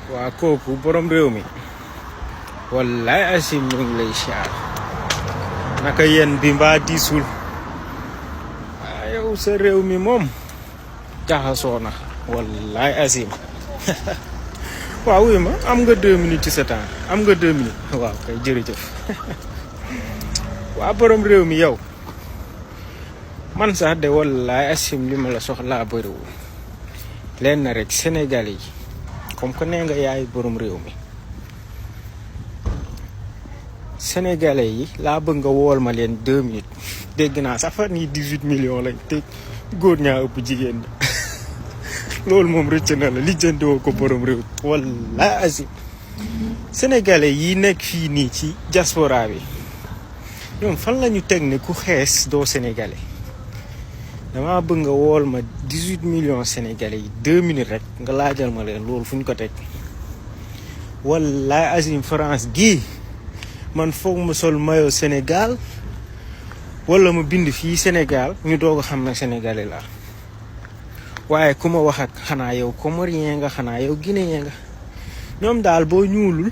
waa kooku borom réew mi wallaay asim ñu ngi lay siyaar naka yéen bi mbaa diisul yow sa réew mi moom jaxasoo na wallaay asim waaw wuy ma am nga 2 minutes ci sa temps am nga 2 minutes waaw kay jërëjëf waa borom réew mi yow man sax de wallaay asim li ma la soxlaa bëriwul leen na rek Sénégalais yi comme que nee nga yaay borom réew mi Sénégalais yi laa bëgg nga wool ma leen 2 minutes dégg naa sax fan yi 18 millions lañ te góor ñaa ëpp jigéen ñi loolu moom rëcc na la lijjantiwoo ko borom réew walla asi Sénégalais yi nekk fii nii ci diaspora bi ñoom fan la ñu teg ne ku xees doo Sénégalais dama bëgg nga wool ma 18 millions Sénégalais yi 2 minutes rek nga laajal ma leen loolu fu ñu ko teg walla asim France gii man foog ma sol maillot Sénégal wala ma bind fii Sénégal ñu doog a xam ne Sénégalais la waaye ku ma wax ak xanaa yow Comorien nga xanaa yow Guinéen nga ñoom daal boo ñuulul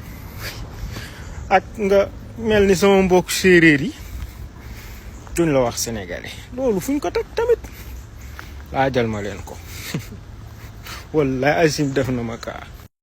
ak nga mel ni sama mbokk séeréer yi duñ la wax Sénégalais loolu fu ñu ko teg tamit laajal ma leen ko walla asim def na ma kaa